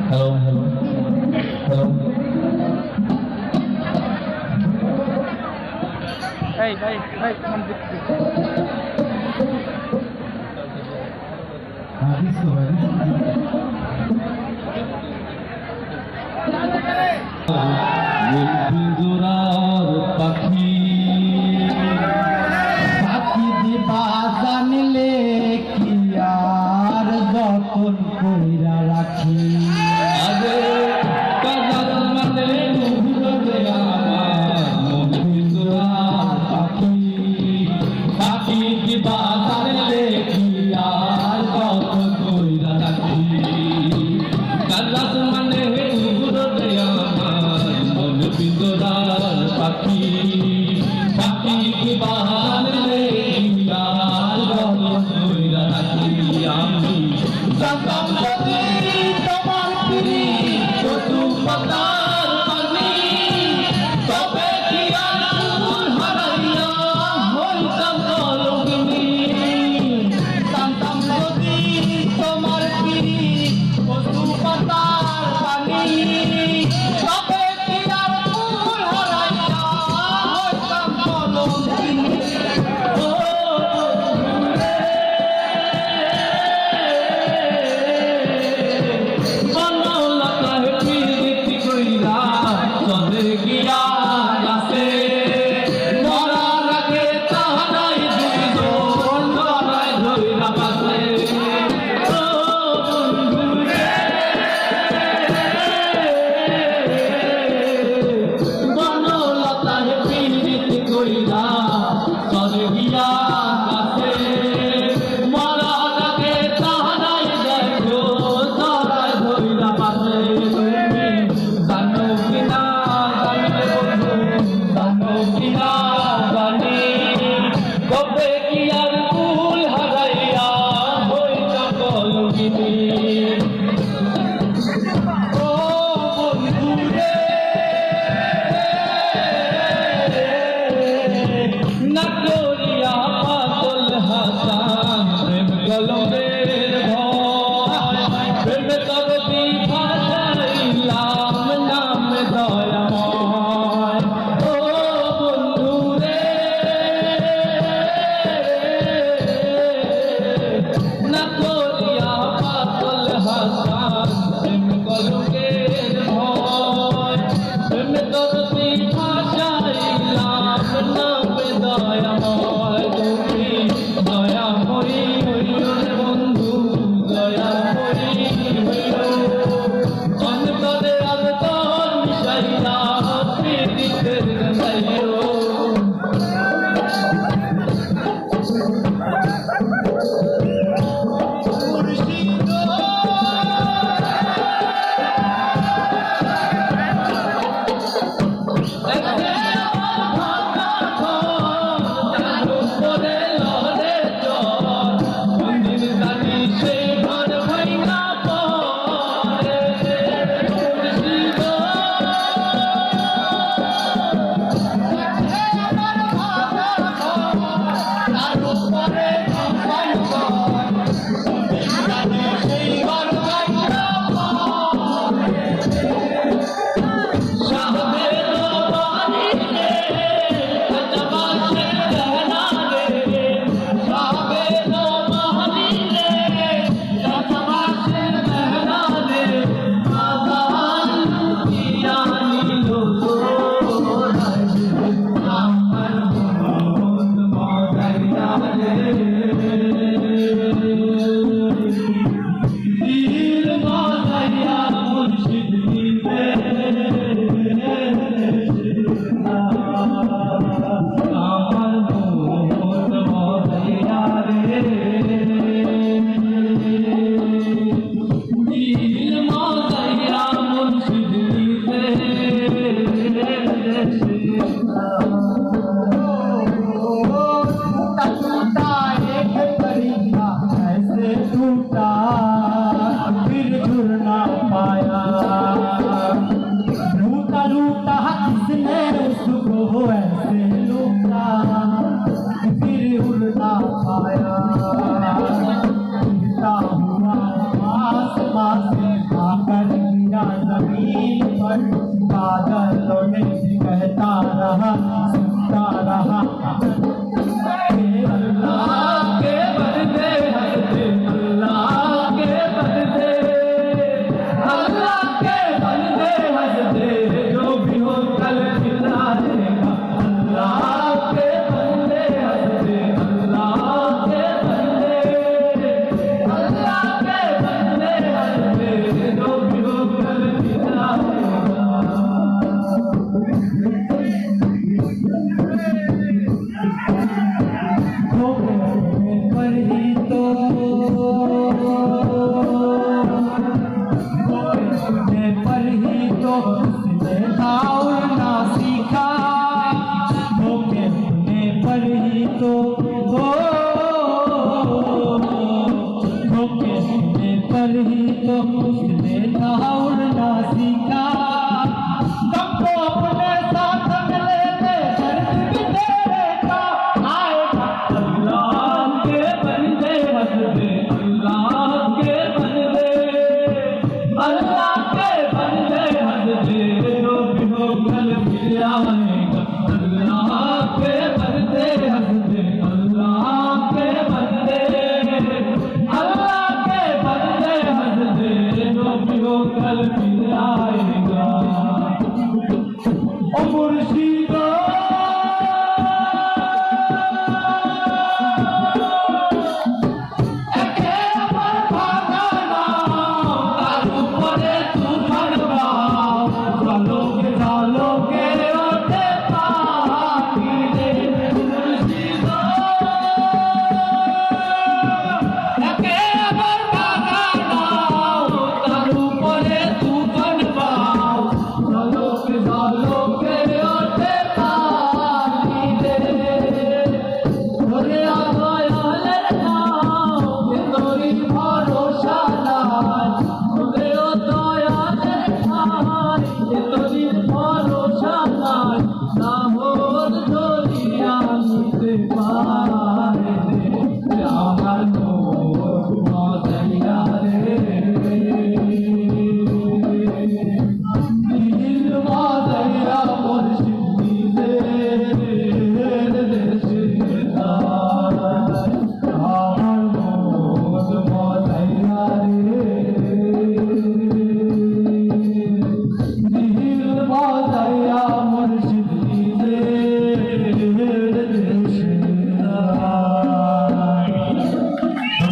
Hello hello hello. এই ভাই ভাই নাম দেখছি পিঞ্জরার পাখি পাখি দিবা জানিলে কি আর যতন কইরা রাখি আগে কাজাল মানে মুহূর্তে আমার মন পিঞ্জরার পাখি পাখি দিবা জানিলে কি আর যতন কইরা রাখি কাজাল মানে মুহূর্তে আমার মন পিঞ্জরার পাখি পাখি দিবা জানিলে কি আর যতন কইরা রাখি আমি জানতাম যদি তোমার পিরি কচু পাতার পানি তবে কি আর ফুল হারাইয়া হইতাম কলঙ্কিনী জানতাম যদি তোমার পিরি কচু পাতার পানি তবে কি আর ফুল হারাইয়া হইতাম কলঙ্কিনী आसमां से आकर पर ही तो उसने था उड़ना सीखा, सबको अपने साथ मिले दर्द भी तेरे का आएगा। अल्लाह के बंदे हंस दे, अल्लाह के बंदे, अल्लाह के बंदे हंस दे, जो भी हो कल मिल आएगा। अल्लाह के बंदे हंस दे, अल्लाह के बंदे, अल्लाह के बंदे हंस दे, जो भी हो कल